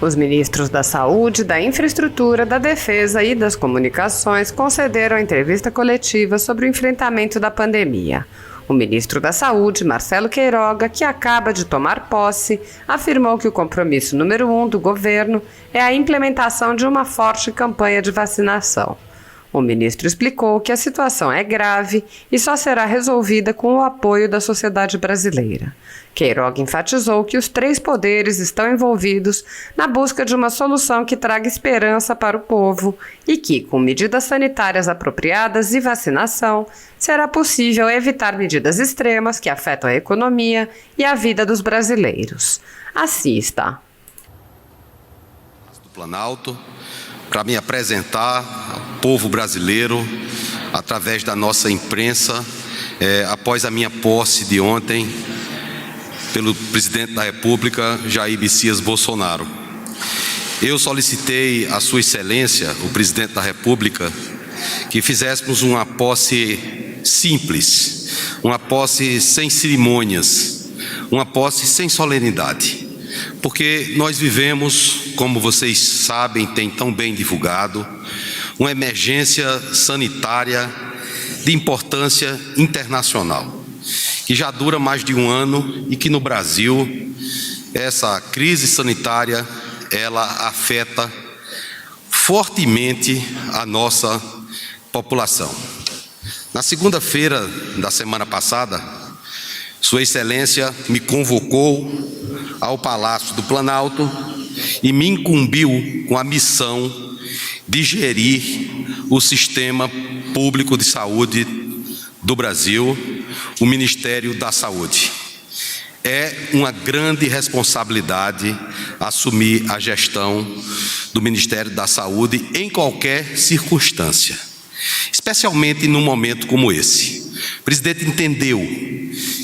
Os ministros da Saúde, da Infraestrutura, da Defesa e das Comunicações concederam entrevista coletiva sobre o enfrentamento da pandemia. O ministro da Saúde, Marcelo Queiroga, que acaba de tomar posse, afirmou que o compromisso número 1 do governo é a implementação de uma forte campanha de vacinação. O ministro explicou que a situação é grave e só será resolvida com o apoio da sociedade brasileira. Queiroga enfatizou que os 3 poderes estão envolvidos na busca de uma solução que traga esperança para o povo e que, com medidas sanitárias apropriadas e vacinação, será possível evitar medidas extremas que afetam a economia e a vida dos brasileiros. Assista. Do Planalto, para me apresentar ao povo brasileiro, através da nossa imprensa, após a minha posse de ontem, pelo presidente da República, Jair Messias Bolsonaro. Eu solicitei à Sua Excelência, o presidente da República, que fizéssemos uma posse simples, uma posse sem cerimônias, uma posse sem solenidade. Porque nós vivemos, como vocês sabem, tem tão bem divulgado, uma emergência sanitária de importância internacional, que já dura mais de 1 ano e que no Brasil essa crise sanitária ela afeta fortemente a nossa população. Na segunda-feira da semana passada, Sua Excelência me convocou ao Palácio do Planalto e me incumbiu com a missão de gerir o sistema público de saúde do Brasil, o Ministério da Saúde. É uma grande responsabilidade assumir a gestão do Ministério da Saúde em qualquer circunstância, especialmente num momento como esse. O presidente entendeu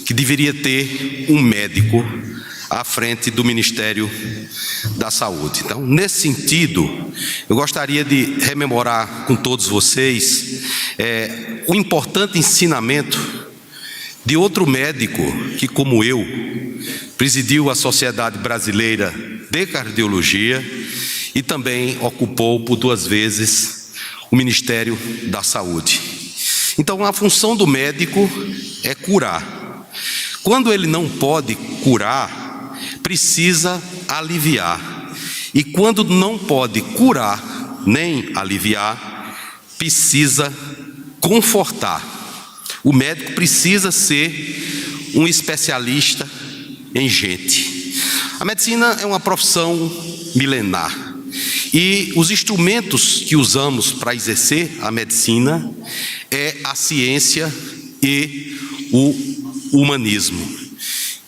que deveria ter um médico à frente do Ministério da Saúde. Então, nesse sentido, eu gostaria de rememorar com todos vocês o importante ensinamento de outro médico que, como eu, presidiu a Sociedade Brasileira de Cardiologia e também ocupou por 2 vezes o Ministério da Saúde. Então, a função do médico é curar. Quando ele não pode curar, precisa aliviar. E quando não pode curar nem aliviar, precisa confortar. O médico precisa ser um especialista em gente. A medicina é uma profissão milenar. E os instrumentos que usamos para exercer a medicina é a ciência e o humanismo.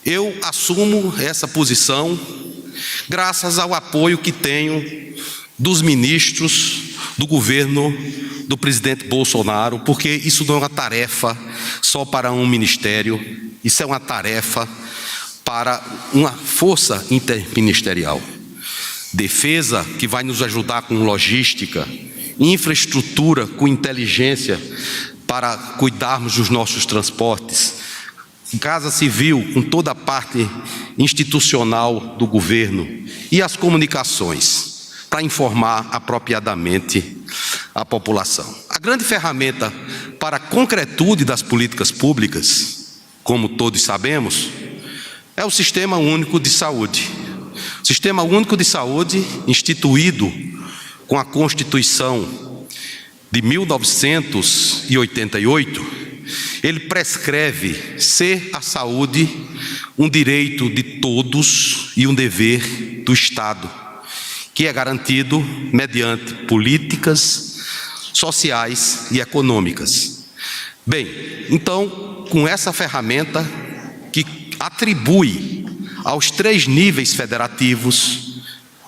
Eu assumo essa posição graças ao apoio que tenho dos ministros do governo do presidente Bolsonaro, porque isso não é uma tarefa só para um ministério, isso é uma tarefa para uma força interministerial. Defesa, que vai nos ajudar com logística, infraestrutura com inteligência para cuidarmos dos nossos transportes, Casa Civil com toda a parte institucional do governo e as comunicações para informar apropriadamente a população. A grande ferramenta para a concretude das políticas públicas, como todos sabemos, é o Sistema Único de Saúde. O Sistema Único de Saúde, instituído com a Constituição de 1988, ele prescreve ser a saúde um direito de todos e um dever do Estado, que é garantido mediante políticas sociais e econômicas. Bem, então, com essa ferramenta que atribui aos 3 níveis federativos,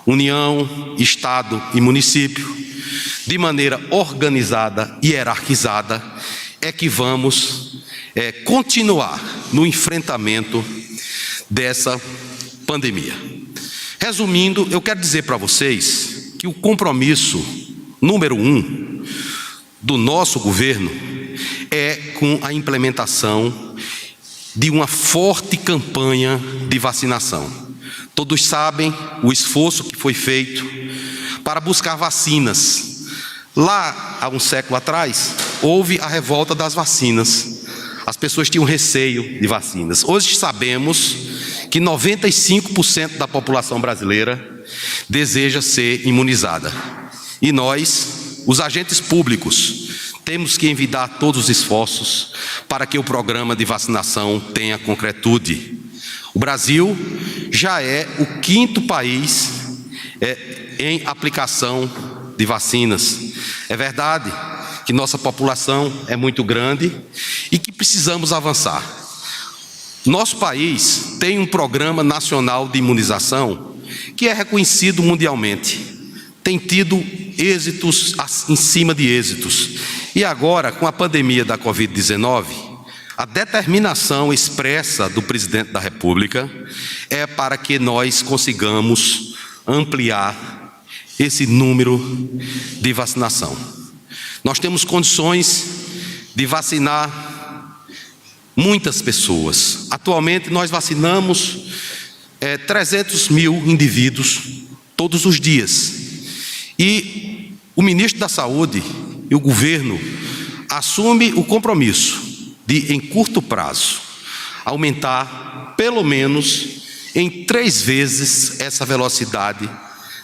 União, Estado e município, de maneira organizada e hierarquizada, é que vamos continuar no enfrentamento dessa pandemia. Resumindo, eu quero dizer para vocês que o compromisso número 1 do nosso governo é com a implementação de uma forte campanha de vacinação. Todos sabem o esforço que foi feito para buscar vacinas. Lá, há um século atrás, houve a revolta das vacinas. As pessoas tinham receio de vacinas. Hoje sabemos que 95% da população brasileira deseja ser imunizada. E nós, os agentes públicos, temos que envidar todos os esforços para que o programa de vacinação tenha concretude. O Brasil já é o 5º país em aplicação de vacinas. É verdade que nossa população é muito grande e que precisamos avançar. Nosso país tem um programa nacional de imunização que é reconhecido mundialmente. Tem tido êxitos em cima de êxitos. E agora, com a pandemia da Covid-19, a determinação expressa do presidente da República é para que nós consigamos ampliar esse número de vacinação. Nós temos condições de vacinar muitas pessoas. Atualmente nós vacinamos 300 mil indivíduos todos os dias. E o ministro da Saúde e o governo assume o compromisso de, em curto prazo, aumentar pelo menos em 3 vezes essa velocidade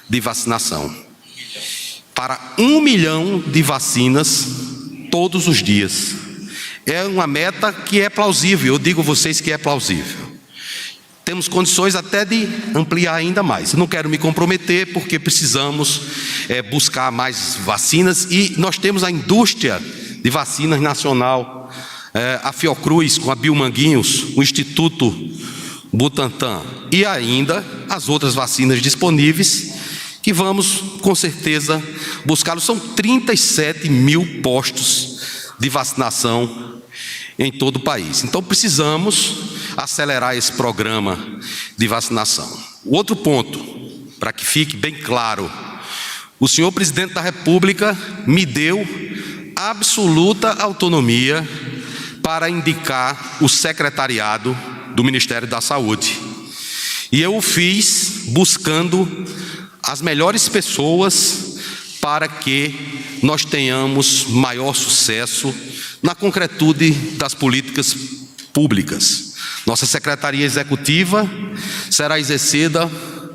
de vacinação, para 1 milhão de vacinas todos os dias. É uma meta que é plausível, eu digo a vocês que é plausível. Temos condições até de ampliar ainda mais. Eu não quero me comprometer porque precisamos buscar mais vacinas e nós temos a indústria de vacinas nacional, a Fiocruz com a Biomanguinhos, o Instituto Butantan e ainda as outras vacinas disponíveis que vamos com certeza buscá-los. São 37 mil postos de vacinação em todo o país. Então precisamos acelerar esse programa de vacinação. O outro ponto, para que fique bem claro, o senhor presidente da República me deu absoluta autonomia para indicar o secretariado do Ministério da Saúde. E eu o fiz buscando as melhores pessoas para que nós tenhamos maior sucesso na concretude das políticas públicas. Nossa Secretaria Executiva será exercida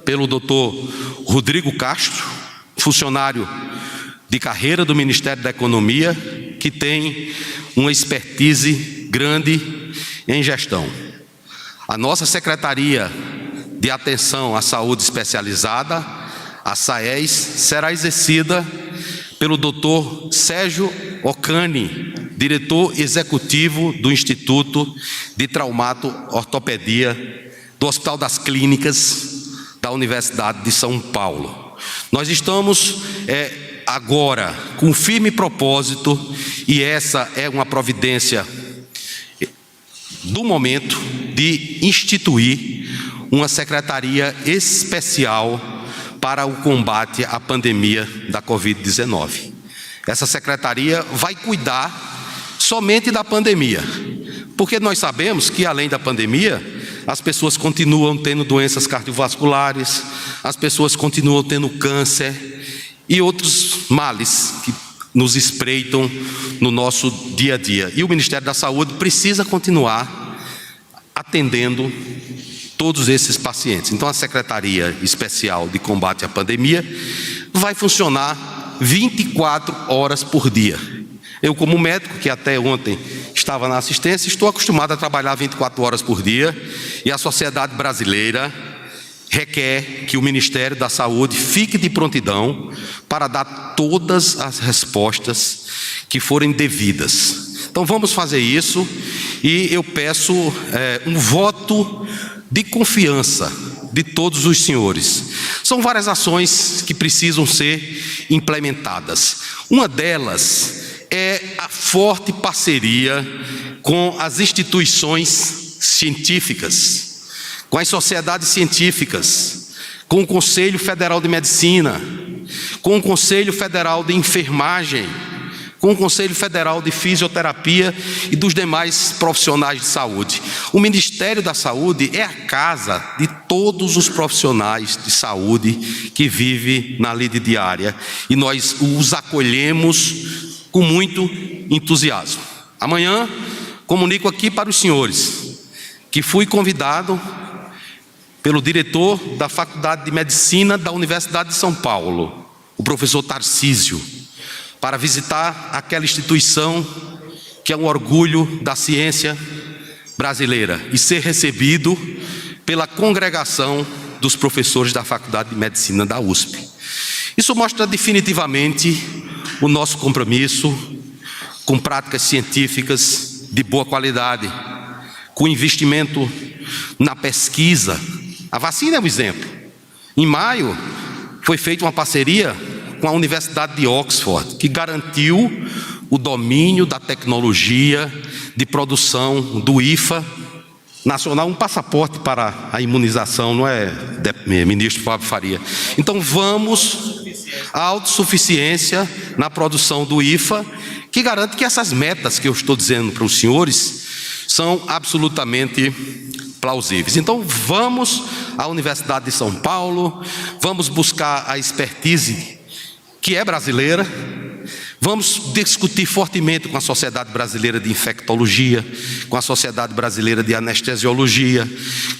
pelo Dr. Rodrigo Castro, funcionário de carreira do Ministério da Economia, que tem uma expertise grande em gestão. A nossa Secretaria de Atenção à Saúde Especializada, a SAES, será exercida pelo Dr. Sérgio Ocani, diretor executivo do Instituto de Traumato-Ortopedia do Hospital das Clínicas da Universidade de São Paulo. Nós estamos agora com um firme propósito, e essa é uma providência do momento, de instituir uma secretaria especial para o combate à pandemia da Covid-19. Essa secretaria vai cuidar somente da pandemia, porque nós sabemos que, além da pandemia, as pessoas continuam tendo doenças cardiovasculares, as pessoas continuam tendo câncer e outros males que nos espreitam no nosso dia a dia. E o Ministério da Saúde precisa continuar atendendo todos esses pacientes. Então, a Secretaria Especial de Combate à Pandemia vai funcionar 24 horas por dia. Eu, como médico, que até ontem estava na assistência, estou acostumado a trabalhar 24 horas por dia, e a sociedade brasileira requer que o Ministério da Saúde fique de prontidão para dar todas as respostas que forem devidas. Então vamos fazer isso, e eu peço um voto de confiança de todos os senhores. São várias ações que precisam ser implementadas. Uma delas é a forte parceria com as instituições científicas, com as sociedades científicas, com o Conselho Federal de Medicina, com o Conselho Federal de Enfermagem, com o Conselho Federal de Fisioterapia e dos demais profissionais de saúde. O Ministério da Saúde é a casa de todos os profissionais de saúde que vivem na lide diária, e nós os acolhemos com muito entusiasmo. Amanhã, comunico aqui para os senhores que fui convidado pelo diretor da Faculdade de Medicina da Universidade de São Paulo, o professor Tarcísio, para visitar aquela instituição que é um orgulho da ciência brasileira e ser recebido pela congregação dos professores da Faculdade de Medicina da USP. Isso mostra definitivamente o nosso compromisso com práticas científicas de boa qualidade, com investimento na pesquisa. A vacina é um exemplo. Em maio, foi feita uma parceria com a Universidade de Oxford, que garantiu o domínio da tecnologia de produção do IFA nacional, um passaporte para a imunização, não é, ministro Fábio Faria? Então vamos à autossuficiência na produção do IFA, que garante que essas metas que eu estou dizendo para os senhores são absolutamente plausíveis. Então vamos à Universidade de São Paulo, vamos buscar a expertise que é brasileira, vamos discutir fortemente com a Sociedade Brasileira de Infectologia, com a Sociedade Brasileira de Anestesiologia,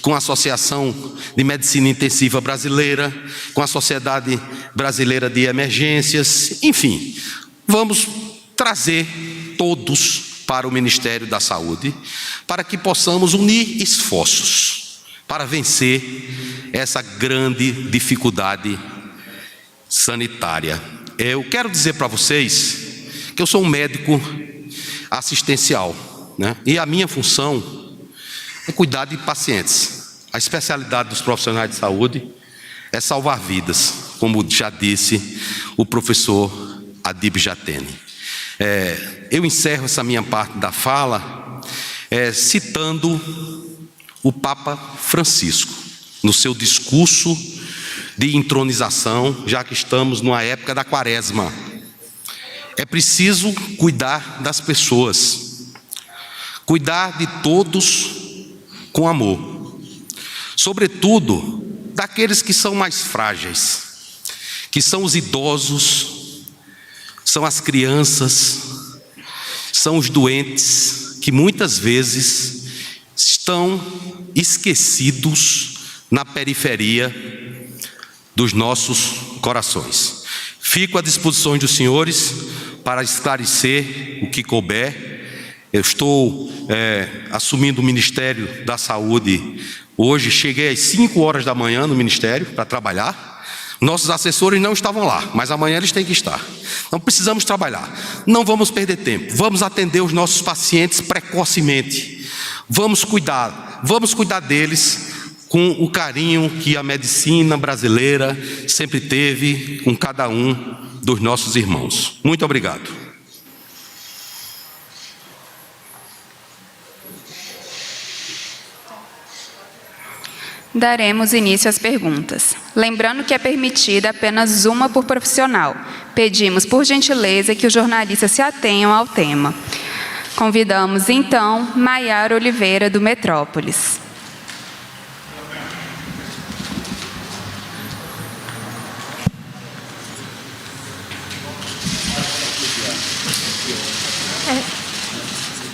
com a Associação de Medicina Intensiva Brasileira, com a Sociedade Brasileira de Emergências, enfim, vamos trazer todos para o Ministério da Saúde, para que possamos unir esforços para vencer essa grande dificuldade sanitária. Eu quero dizer para vocês que eu sou um médico assistencial, né? E a minha função é cuidar de pacientes. A especialidade dos profissionais de saúde é salvar vidas, como já disse o professor Adib Jatene. Eu encerro essa minha parte da fala citando o Papa Francisco, no seu discurso de entronização, já que estamos numa época da quaresma. É preciso cuidar das pessoas, cuidar de todos com amor, sobretudo daqueles que são mais frágeis, que são os idosos, são as crianças, são os doentes, que muitas vezes estão esquecidos na periferia dos nossos corações. Fico à disposição dos senhores para esclarecer o que couber. Eu estou assumindo o Ministério da Saúde hoje, cheguei às 5 horas da manhã no Ministério para trabalhar. Nossos assessores não estavam lá, mas amanhã eles têm que estar. Então precisamos trabalhar, não vamos perder tempo, vamos atender os nossos pacientes precocemente, vamos cuidar deles com o carinho que a medicina brasileira sempre teve com cada um dos nossos irmãos. Muito obrigado. Daremos início às perguntas. Lembrando que é permitida apenas uma por profissional. Pedimos, por gentileza, que os jornalistas se atenham ao tema. Convidamos, então, Maiara Oliveira, do Metrópolis.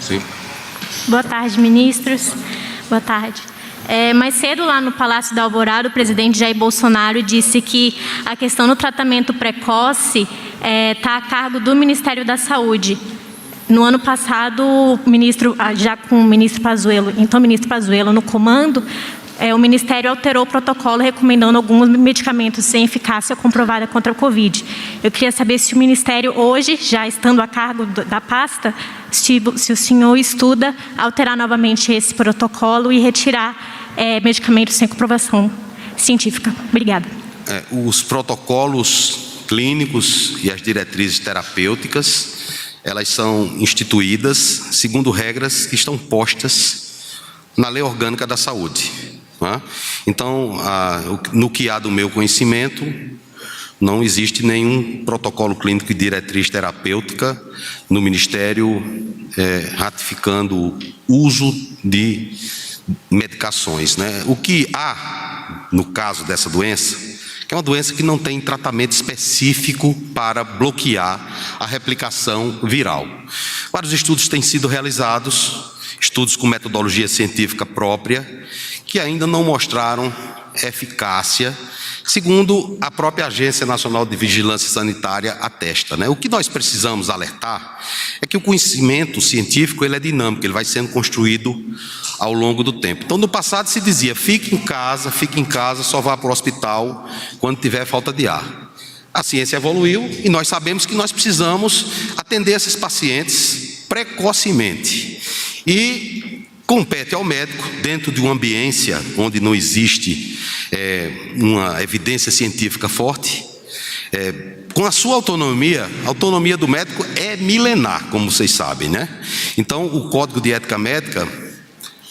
Sim. Boa tarde, ministros. Boa tarde. Mais cedo, lá no Palácio da Alvorada, o presidente Jair Bolsonaro disse que a questão do tratamento precoce está a cargo do Ministério da Saúde. No ano passado, já com o ministro Pazuello, então o ministro Pazuello no comando, o Ministério alterou o protocolo recomendando alguns medicamentos sem eficácia comprovada contra a Covid. Eu queria saber se o Ministério hoje, já estando a cargo da pasta, se o senhor estuda alterar novamente esse protocolo e retirar medicamentos sem comprovação científica. Obrigada. Os protocolos clínicos e as diretrizes terapêuticas, elas são instituídas segundo regras que estão postas na Lei Orgânica da Saúde. Então, no que há do meu conhecimento, não existe nenhum protocolo clínico e diretriz terapêutica no Ministério ratificando o uso de medicações, né? O que há, no caso dessa doença, que é uma doença que não tem tratamento específico para bloquear a replicação viral. Vários estudos têm sido realizados, estudos com metodologia científica própria, que ainda não mostraram eficácia, segundo a própria Agência Nacional de Vigilância Sanitária atesta, né? O que nós precisamos alertar é que o conhecimento científico ele é dinâmico, ele vai sendo construído ao longo do tempo. Então, no passado se dizia, fique em casa, só vá para o hospital quando tiver falta de ar. A ciência evoluiu e nós sabemos que nós precisamos atender esses pacientes precocemente. E compete ao médico, dentro de uma ambiência onde não existe uma evidência científica forte, com a sua autonomia, a autonomia do médico é milenar, como vocês sabem, né? Então, o Código de Ética Médica,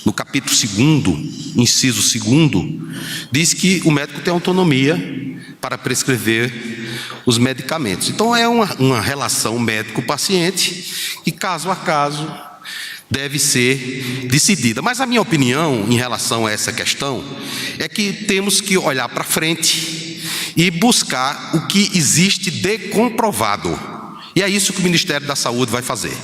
no capítulo 2º, inciso 2º, diz que o médico tem autonomia para prescrever os medicamentos. Então, é uma relação médico-paciente que, caso a caso, deve ser decidida. Mas a minha opinião em relação a essa questão é que temos que olhar para frente e buscar o que existe de comprovado. E é isso que o Ministério da Saúde vai fazer.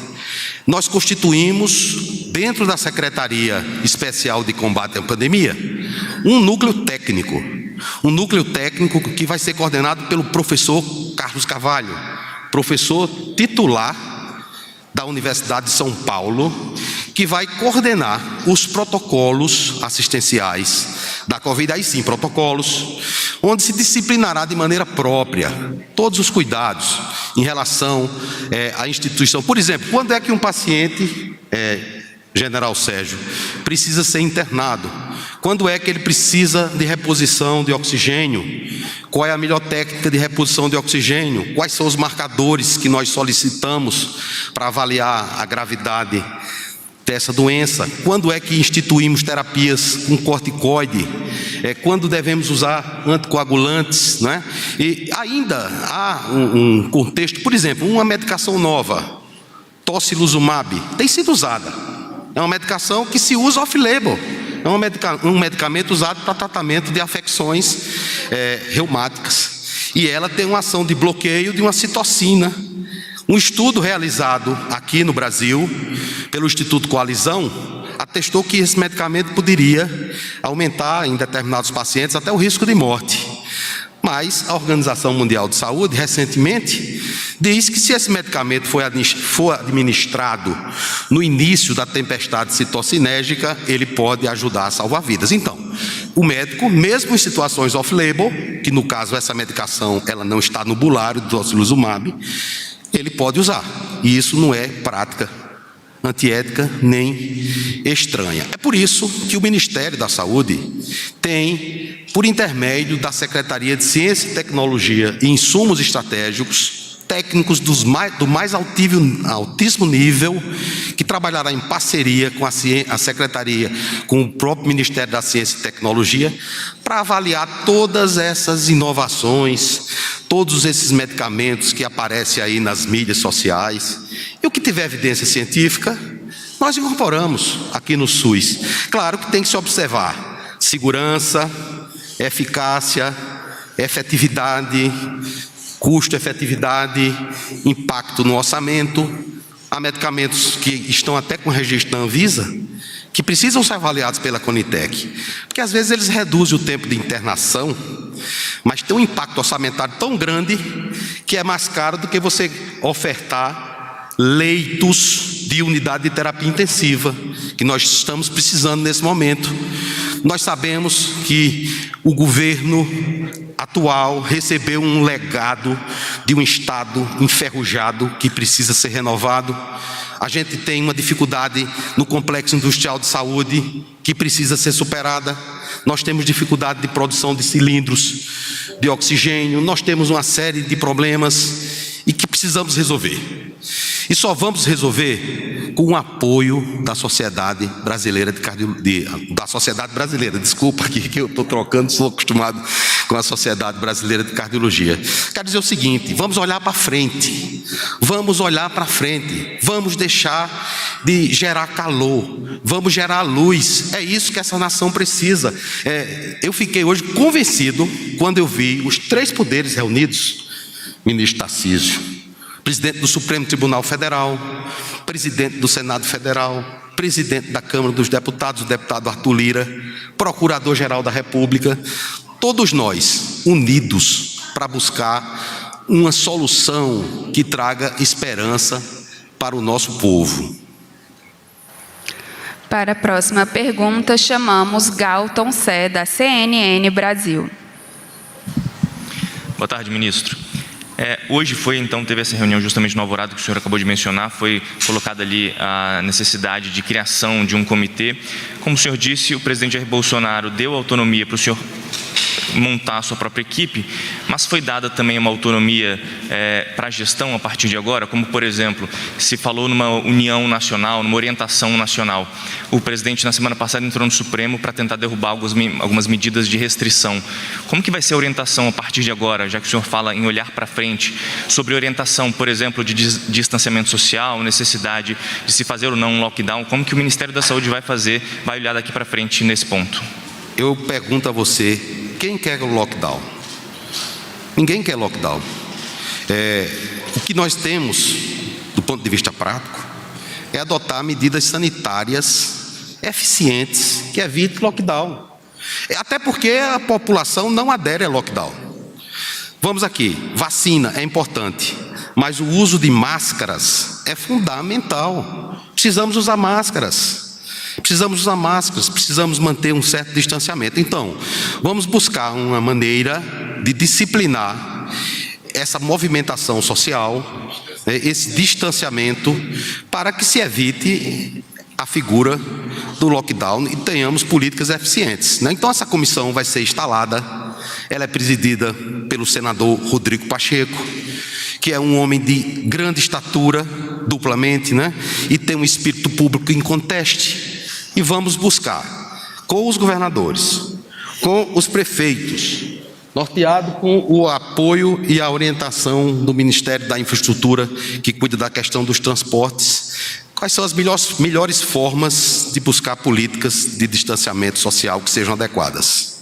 Nós constituímos, dentro da Secretaria Especial de Combate à Pandemia, um núcleo técnico que vai ser coordenado pelo professor Carlos Carvalho, professor titular da Universidade de São Paulo, que vai coordenar os protocolos assistenciais da Covid, aí sim, protocolos, onde se disciplinará de maneira própria todos os cuidados em relação à instituição. Por exemplo, quando é que um paciente, General Sérgio, precisa ser internado? Quando é que ele precisa de reposição de oxigênio? Qual é a melhor técnica de reposição de oxigênio? Quais são os marcadores que nós solicitamos para avaliar a gravidade dessa doença? Quando é que instituímos terapias com corticoide? Quando devemos usar anticoagulantes, né? E ainda há um contexto, por exemplo, uma medicação nova, tocilizumab, tem sido usada. É uma medicação que se usa off-label. É um medicamento usado para tratamento de afecções reumáticas. E ela tem uma ação de bloqueio de uma citocina. Um estudo realizado aqui no Brasil, pelo Instituto Coalizão, atestou que esse medicamento poderia aumentar em determinados pacientes até o risco de morte. Mas a Organização Mundial de Saúde, recentemente, diz que se esse medicamento for administrado no início da tempestade citocinérgica, ele pode ajudar a salvar vidas. Então, o médico, mesmo em situações off-label, que no caso essa medicação ela não está no bulário do tocilizumab, ele pode usar. E isso não é prática antiética nem estranha. É por isso que o Ministério da Saúde tem, por intermédio da Secretaria de Ciência e Tecnologia e Insumos Estratégicos, técnicos do mais altíssimo nível, que trabalhará em parceria com a Secretaria, com o próprio Ministério da Ciência e Tecnologia, para avaliar todas essas inovações, todos esses medicamentos que aparecem aí nas mídias sociais. E o que tiver evidência científica, nós incorporamos aqui no SUS. Claro que tem que se observar segurança, eficácia, efetividade, custo-efetividade, impacto no orçamento. Há medicamentos que estão até com registro da Anvisa, que precisam ser avaliados pela Conitec, porque às vezes eles reduzem o tempo de internação, mas tem um impacto orçamentário tão grande que é mais caro do que você ofertar leitos de unidade de terapia intensiva, que nós estamos precisando nesse momento. Nós sabemos que o governo atual recebeu um legado de um Estado enferrujado que precisa ser renovado. A gente tem uma dificuldade no complexo industrial de saúde que precisa ser superada. Nós temos dificuldade de produção de cilindros de oxigênio. Nós temos uma série de problemas e que precisamos resolver. E só vamos resolver com o apoio da Sociedade Brasileira da Sociedade Brasileira, desculpa aqui que eu estou trocando, sou acostumado com a Sociedade Brasileira de Cardiologia. Quero dizer o seguinte: vamos olhar para frente, vamos olhar para frente, vamos deixar de gerar calor, vamos gerar luz. É isso que essa nação precisa. Eu fiquei hoje convencido quando eu vi os 3 poderes reunidos: ministro Tarcísio, presidente do Supremo Tribunal Federal, presidente do Senado Federal, presidente da Câmara dos Deputados, o deputado Arthur Lira, procurador-geral da República, todos nós unidos para buscar uma solução que traga esperança para o nosso povo. Para a próxima pergunta, chamamos Galton Sé, da CNN Brasil. Boa tarde, ministro. Hoje teve essa reunião justamente no Alvorada que o senhor acabou de mencionar, foi colocada ali a necessidade de criação de um comitê. Como o senhor disse, o presidente Jair Bolsonaro deu autonomia para o senhor montar a sua própria equipe, mas foi dada também uma autonomia para a gestão a partir de agora, como, por exemplo, se falou numa união nacional, numa orientação nacional. O presidente, na semana passada, entrou no Supremo para tentar derrubar algumas medidas de restrição. Como que vai ser a orientação a partir de agora, já que o senhor fala em olhar para frente, sobre orientação, por exemplo, de distanciamento social, necessidade de se fazer ou não um lockdown? Como que o Ministério da Saúde vai olhar daqui para frente nesse ponto? Eu pergunto a você, quem quer o lockdown? Ninguém quer lockdown. O que nós temos, do ponto de vista prático, é adotar medidas sanitárias eficientes que evitem lockdown. Até porque a população não adere a lockdown. Vamos aqui, vacina é importante, mas o uso de máscaras é fundamental. Precisamos usar máscaras. Precisamos manter um certo distanciamento. Então, vamos buscar uma maneira de disciplinar essa movimentação social, esse distanciamento, para que se evite a figura do lockdown e tenhamos políticas eficientes. Então, essa comissão vai ser instalada, ela é presidida pelo senador Rodrigo Pacheco, que é um homem de grande estatura, duplamente, e tem um espírito público inconteste. E vamos buscar, com os governadores, com os prefeitos, norteado com o apoio e a orientação do Ministério da Infraestrutura, que cuida da questão dos transportes, quais são as melhores formas de buscar políticas de distanciamento social que sejam adequadas.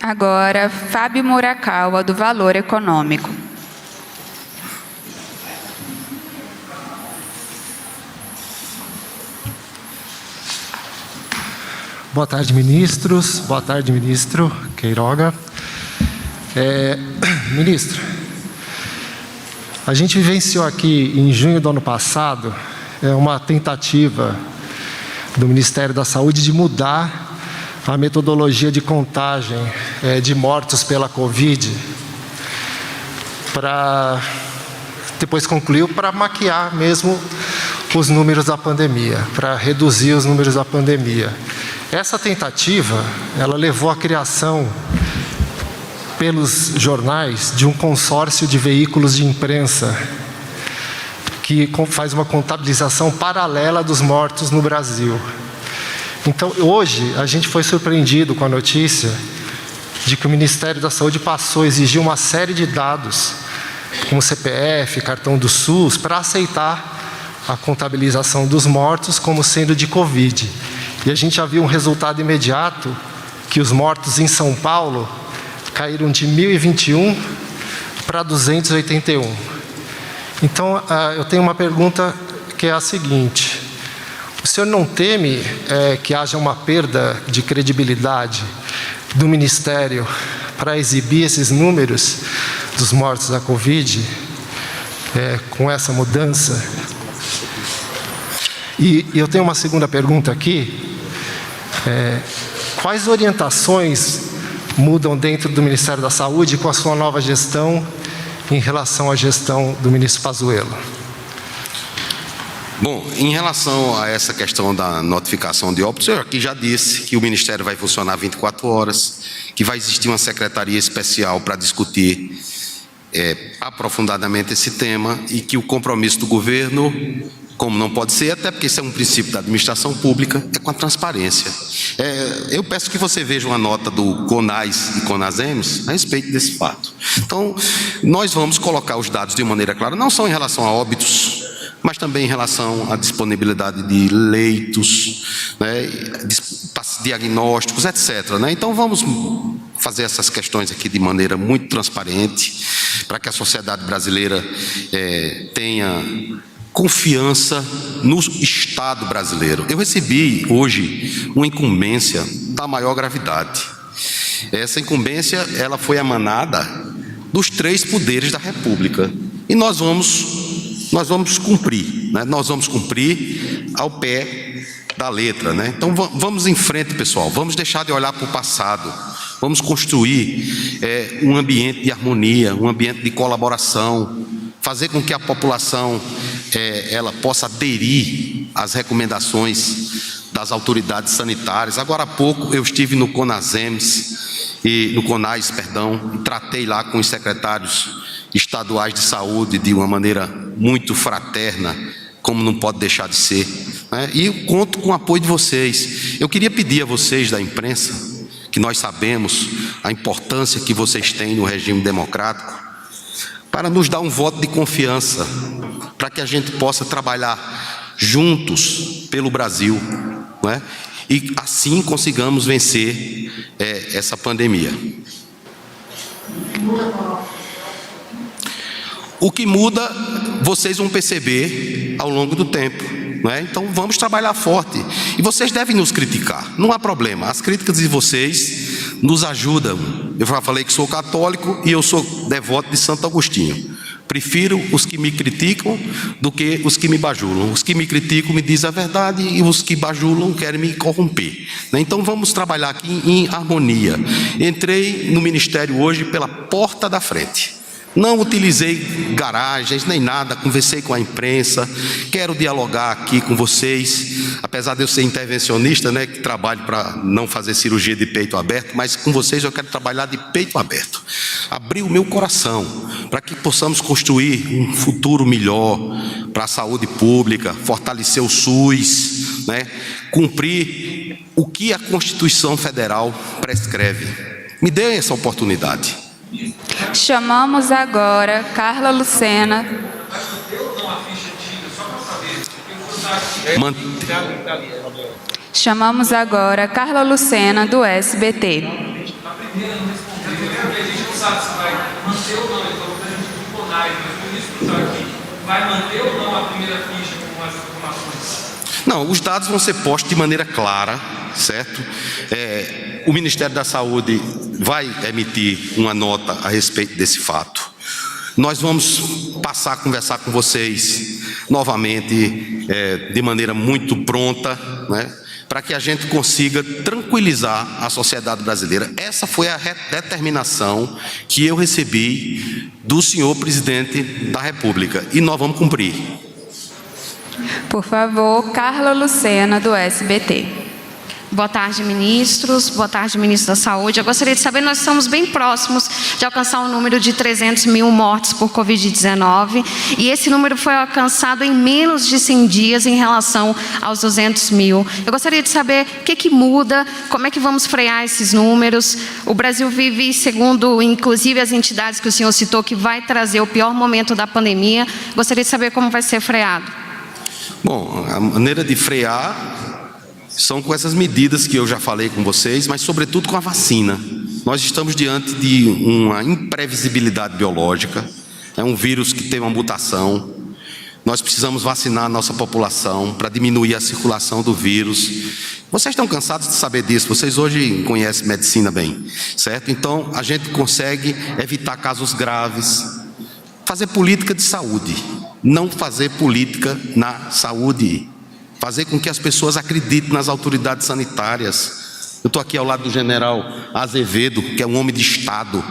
Agora, Fábio Murakawa, do Valor Econômico. Boa tarde, ministros. Boa tarde, ministro Queiroga. Ministro, a gente vivenciou aqui em junho do ano passado uma tentativa do Ministério da Saúde de mudar a metodologia de contagem de mortos pela Covid, para depois concluiu para maquiar mesmo os números da pandemia, para reduzir os números da pandemia. Essa tentativa, ela levou à criação pelos jornais de um consórcio de veículos de imprensa que faz uma contabilização paralela dos mortos no Brasil. Então, hoje, a gente foi surpreendido com a notícia de que o Ministério da Saúde passou a exigir uma série de dados, como CPF, cartão do SUS, para aceitar a contabilização dos mortos como sendo de Covid. E a gente já viu um resultado imediato, que os mortos em São Paulo caíram de 1.021 para 281. Então, eu tenho uma pergunta que é a seguinte: o senhor não teme que haja uma perda de credibilidade do Ministério para exibir esses números dos mortos da Covid com essa mudança? E eu tenho uma segunda pergunta aqui. Quais orientações mudam dentro do Ministério da Saúde com a sua nova gestão em relação à gestão do ministro Pazuello? Bom, em relação a essa questão da notificação de óbitos, eu aqui já disse que o Ministério vai funcionar 24 horas, que vai existir uma secretaria especial para discutir aprofundadamente esse tema e que o compromisso do governo, como não pode ser, até porque isso é um princípio da administração pública, é com a transparência. Eu peço que você veja uma nota do CONAS e CONASEMS a respeito desse fato. Então, nós vamos colocar os dados de maneira clara, não só em relação a óbitos, mas também em relação à disponibilidade de leitos, né, diagnósticos, etc. Né? Então, vamos fazer essas questões aqui de maneira muito transparente, para que a sociedade brasileira tenha confiança no Estado brasileiro. Eu recebi hoje uma incumbência da maior gravidade. Essa incumbência, ela foi emanada dos 3 poderes da República. E nós vamos cumprir, né? Nós vamos cumprir ao pé da letra, né? Então vamos em frente, pessoal. Vamos deixar de olhar para o passado. Vamos construir um ambiente de harmonia, um ambiente de colaboração, fazer com que a população ela possa aderir às recomendações das autoridades sanitárias. Agora há pouco eu estive no CONASEMS e no CONAS, perdão, e tratei lá com os secretários estaduais de saúde de uma maneira muito fraterna, como não pode deixar de ser, né? E eu conto com o apoio de vocês. Eu queria pedir a vocês da imprensa, que nós sabemos a importância que vocês têm no regime democrático, para nos dar um voto de confiança, para que a gente possa trabalhar juntos pelo Brasil, não é? E assim consigamos vencer essa pandemia. O que muda, vocês vão perceber ao longo do tempo, não é? Então vamos trabalhar forte. E vocês devem nos criticar, não há problema. As críticas de vocês nos ajudam. Eu já falei que sou católico e eu sou devoto de Santo Agostinho. Prefiro os que me criticam do que os que me bajulam. Os que me criticam me dizem a verdade e os que bajulam querem me corromper. Então vamos trabalhar aqui em harmonia. Entrei no ministério hoje pela porta da frente. Não utilizei garagens nem nada, conversei com a imprensa, quero dialogar aqui com vocês, apesar de eu ser intervencionista, né, que trabalho para não fazer cirurgia de peito aberto, mas com vocês eu quero trabalhar de peito aberto. Abrir o meu coração para que possamos construir um futuro melhor para a saúde pública, fortalecer o SUS, né, cumprir o que a Constituição Federal prescreve. Me dê essa oportunidade. Chamamos agora Carla Lucena. Chamamos agora Carla Lucena, do SBT. Não, os dados vão ser postos de maneira clara, certo? O Ministério da Saúde vai emitir uma nota a respeito desse fato. Nós vamos passar a conversar com vocês novamente, de maneira muito pronta, né, para que a gente consiga tranquilizar a sociedade brasileira. Essa foi a determinação que eu recebi do senhor presidente da República e nós vamos cumprir. Por favor, Carla Lucena, do SBT. Boa tarde, ministros. Boa tarde, ministro da Saúde. Eu gostaria de saber, nós estamos bem próximos de alcançar um número de 300 mil mortes por Covid-19 e esse número foi alcançado em menos de 100 dias em relação aos 200 mil. Eu gostaria de saber o que muda, como é que vamos frear esses números. O Brasil vive, segundo inclusive as entidades que o senhor citou, que vai trazer o pior momento da pandemia. Gostaria de saber como vai ser freado. Bom, a maneira de frear são com essas medidas que eu já falei com vocês, mas sobretudo com a vacina. Nós estamos diante de uma imprevisibilidade biológica, é um vírus que tem uma mutação. Nós precisamos vacinar a nossa população para diminuir a circulação do vírus. Vocês estão cansados de saber disso, vocês hoje conhecem medicina bem, certo? Então, a gente consegue evitar casos graves, fazer política de saúde, não fazer política na saúde. Fazer com que as pessoas acreditem nas autoridades sanitárias. Eu estou aqui ao lado do general Azevedo, que é um homem de Estado.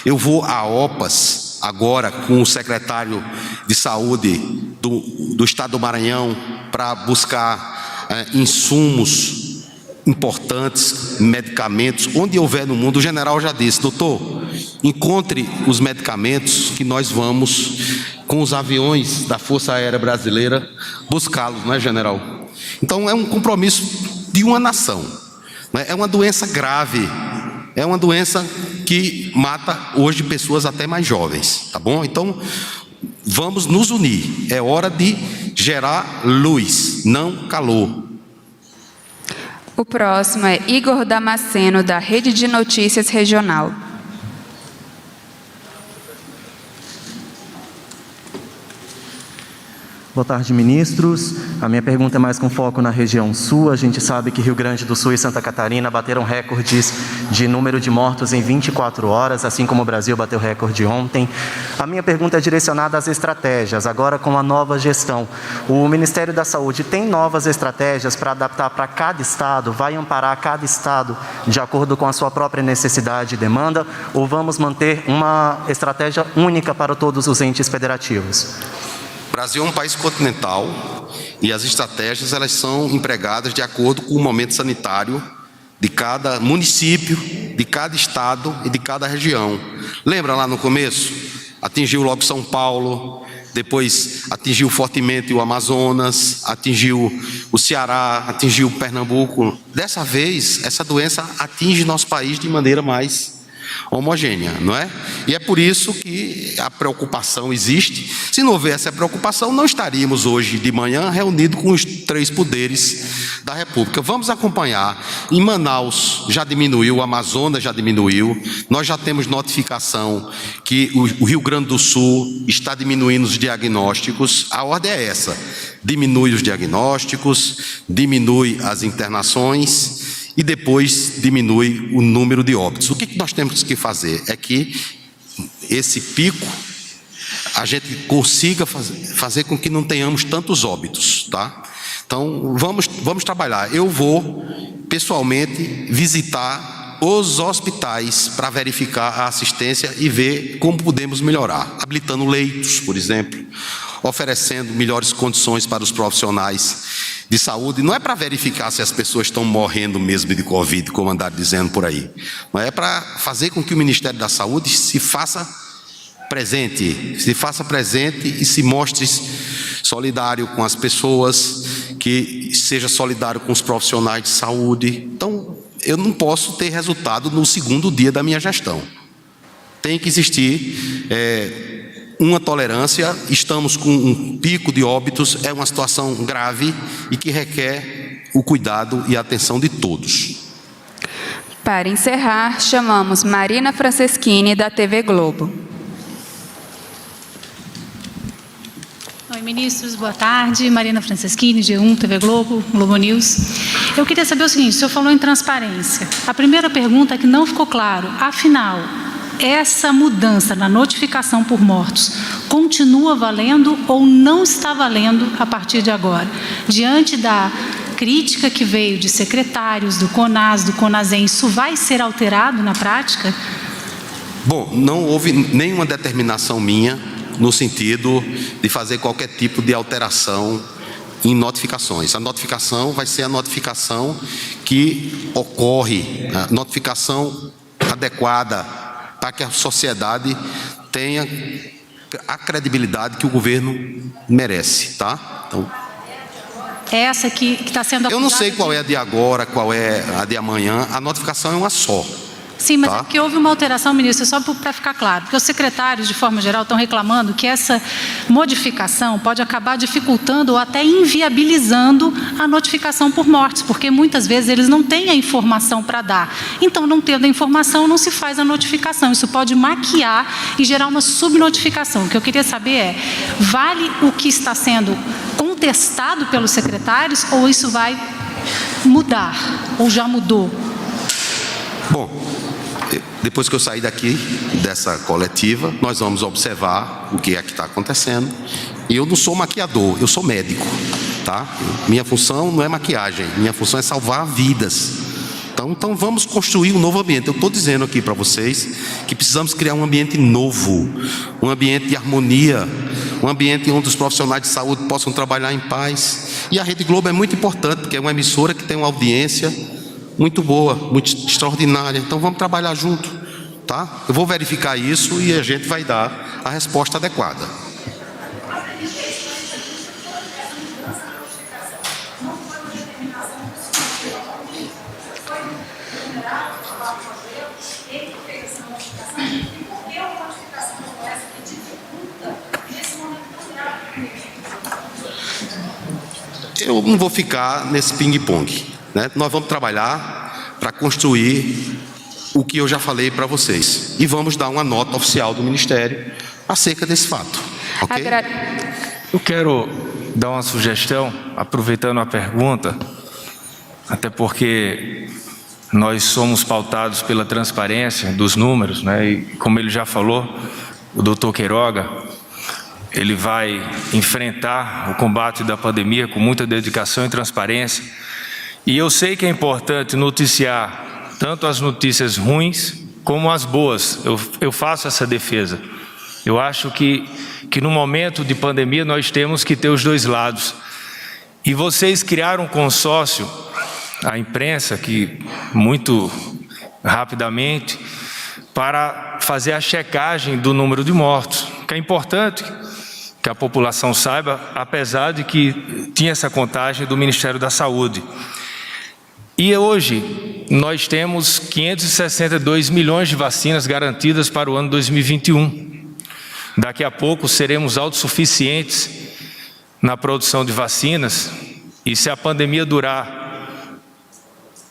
Eu vou a OPAS agora com o secretário de Saúde do Estado do Maranhão para buscar insumos importantes, medicamentos, onde houver no mundo. O general já disse, doutor, encontre os medicamentos que nós vamos, com os aviões da Força Aérea Brasileira, buscá-los, não é, general? Então, é um compromisso de uma nação. Né? É uma doença grave, é uma doença que mata hoje pessoas até mais jovens, tá bom? Então, vamos nos unir. É hora de gerar luz, não calor. O próximo é Igor Damasceno, da Rede de Notícias Regional. Boa tarde, ministros. A minha pergunta é mais com foco na região sul. A gente sabe que Rio Grande do Sul e Santa Catarina bateram recordes de número de mortos em 24 horas, assim como o Brasil bateu recorde ontem. A minha pergunta é direcionada às estratégias, agora com a nova gestão. O Ministério da Saúde tem novas estratégias para adaptar para cada estado? Vai amparar cada estado de acordo com a sua própria necessidade e demanda? Ou vamos manter uma estratégia única para todos os entes federativos? O Brasil é um país continental e as estratégias elas são empregadas de acordo com o momento sanitário de cada município, de cada estado e de cada região. Lembra lá no começo? Atingiu logo São Paulo, depois atingiu fortemente o Amazonas, atingiu o Ceará, atingiu Pernambuco. Dessa vez, essa doença atinge nosso país de maneira mais homogênea, não é? E é por isso que a preocupação existe. Se não houvesse a preocupação, não estaríamos hoje de manhã reunidos com os 3 poderes da República. Vamos acompanhar. Em Manaus já diminuiu, o Amazonas já diminuiu. Nós já temos notificação que o Rio Grande do Sul está diminuindo os diagnósticos. A ordem é essa: diminui os diagnósticos, diminui as internações e depois diminui o número de óbitos. O que nós temos que fazer é que esse pico a gente consiga fazer com que não tenhamos tantos óbitos, tá? Então, vamos trabalhar. Eu vou, pessoalmente, visitar os hospitais para verificar a assistência e ver como podemos melhorar. Habilitando leitos, por exemplo, oferecendo melhores condições para os profissionais de saúde. Não é para verificar se as pessoas estão morrendo mesmo de Covid, como andaram dizendo por aí. Mas é para fazer com que o Ministério da Saúde se faça presente e se mostre solidário com as pessoas, que seja solidário com os profissionais de saúde. Então, eu não posso ter resultado no segundo dia da minha gestão. Tem que existir uma tolerância. Estamos com um pico de óbitos, é uma situação grave e que requer o cuidado e a atenção de todos. Para encerrar, chamamos Marina Franceschini, da TV Globo. Oi, ministros, boa tarde. Marina Franceschini, G1, TV Globo, Globo News. Eu queria saber o seguinte: o senhor falou em transparência. A primeira pergunta é que não ficou claro, afinal, essa mudança na notificação por mortos continua valendo ou não está valendo a partir de agora? Diante da crítica que veio de secretários do CONAS, do CONASEM, isso vai ser alterado na prática? Bom, não houve nenhuma determinação minha no sentido de fazer qualquer tipo de alteração em notificações. A notificação vai ser a notificação que ocorre, a notificação adequada para que a sociedade tenha a credibilidade que o governo merece, tá? Então, essa que está sendo acusada. Eu não sei qual é a de agora, qual é a de amanhã. A notificação é uma só. Sim, mas tá? é porque houve uma alteração, ministro, só para ficar claro, porque os secretários, de forma geral, estão reclamando que essa modificação pode acabar dificultando ou até inviabilizando a notificação por mortes, porque muitas vezes eles não têm a informação para dar. Então, não tendo a informação, não se faz a notificação. Isso pode maquiar e gerar uma subnotificação. O que eu queria saber é, vale o que está sendo contestado pelos secretários ou isso vai mudar, ou já mudou? Bom, depois que eu sair daqui, dessa coletiva, nós vamos observar o que é que está acontecendo. E eu não sou maquiador, eu sou médico, tá? Minha função não é maquiagem, minha função é salvar vidas. Então vamos construir um novo ambiente. Eu estou dizendo aqui para vocês que precisamos criar um ambiente novo, um ambiente de harmonia, um ambiente onde os profissionais de saúde possam trabalhar em paz. E a Rede Globo é muito importante, porque é uma emissora que tem uma audiência muito boa, muito extraordinária. Então vamos trabalhar junto, tá? Eu vou verificar isso e a gente vai dar a resposta adequada. Eu não vou ficar nesse ping-pong, né? Nós vamos trabalhar para construir o que eu já falei para vocês. E vamos dar uma nota oficial do Ministério acerca desse fato. Ok? Eu quero dar uma sugestão, aproveitando a pergunta, até porque nós somos pautados pela transparência dos números, né? E como ele já falou, o doutor Queiroga, ele vai enfrentar o combate da pandemia com muita dedicação e transparência. E eu sei que é importante noticiar tanto as notícias ruins como as boas. Eu faço essa defesa. Eu acho que no momento de pandemia nós temos que ter os dois lados. E vocês criaram um consórcio, a imprensa, que muito rapidamente, para fazer a checagem do número de mortos, que é importante que a população saiba, apesar de que tinha essa contagem do Ministério da Saúde. E hoje nós temos 562 milhões de vacinas garantidas para o ano 2021. Daqui a pouco seremos autossuficientes na produção de vacinas, e se a pandemia durar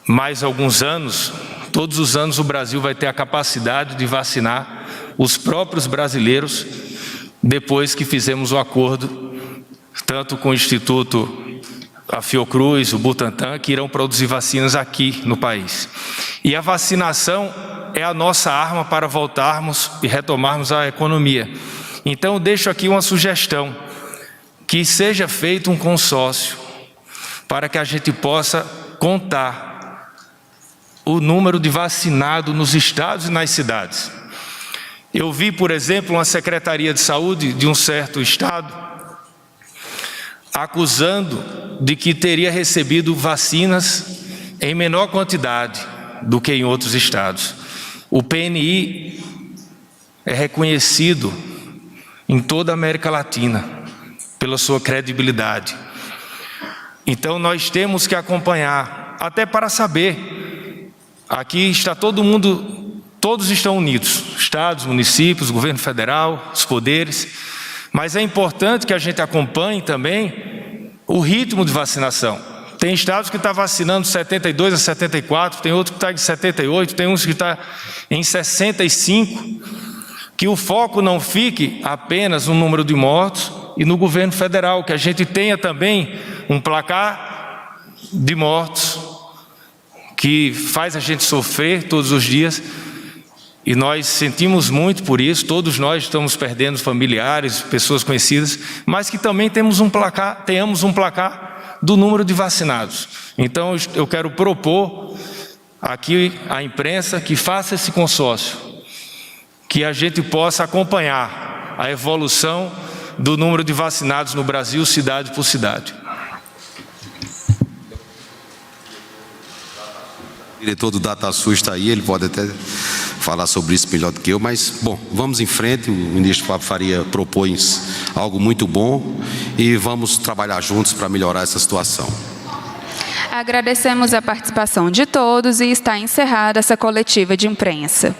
mais alguns anos, todos os anos o Brasil vai ter a capacidade de vacinar os próprios brasileiros, depois que fizemos o acordo, tanto com o Instituto, a Fiocruz, o Butantan, que irão produzir vacinas aqui no país. E a vacinação é a nossa arma para voltarmos e retomarmos a economia. Então, eu deixo aqui uma sugestão, que seja feito um consórcio, para que a gente possa contar o número de vacinados nos estados e nas cidades. Eu vi, por exemplo, uma Secretaria de Saúde de um certo estado acusando de que teria recebido vacinas em menor quantidade do que em outros estados. O PNI é reconhecido em toda a América Latina pela sua credibilidade. Então nós temos que acompanhar, até para saber, aqui está todo mundo, todos estão unidos, estados, municípios, governo federal, os poderes, mas é importante que a gente acompanhe também o ritmo de vacinação. Tem estados que estão vacinando 72 a 74, tem outro que está em 78, tem uns que está em 65, que o foco não fique apenas no número de mortos e no governo federal, que a gente tenha também um placar de mortos que faz a gente sofrer todos os dias. E nós sentimos muito por isso, todos nós estamos perdendo familiares, pessoas conhecidas, mas que também tenhamos um placar do número de vacinados. Então eu quero propor aqui à imprensa que faça esse consórcio, que a gente possa acompanhar a evolução do número de vacinados no Brasil, cidade por cidade. O diretor do DataSUS está aí, ele pode até falar sobre isso melhor do que eu, mas, bom, vamos em frente. O ministro Fábio Faria propõe algo muito bom e vamos trabalhar juntos para melhorar essa situação. Agradecemos a participação de todos e está encerrada essa coletiva de imprensa.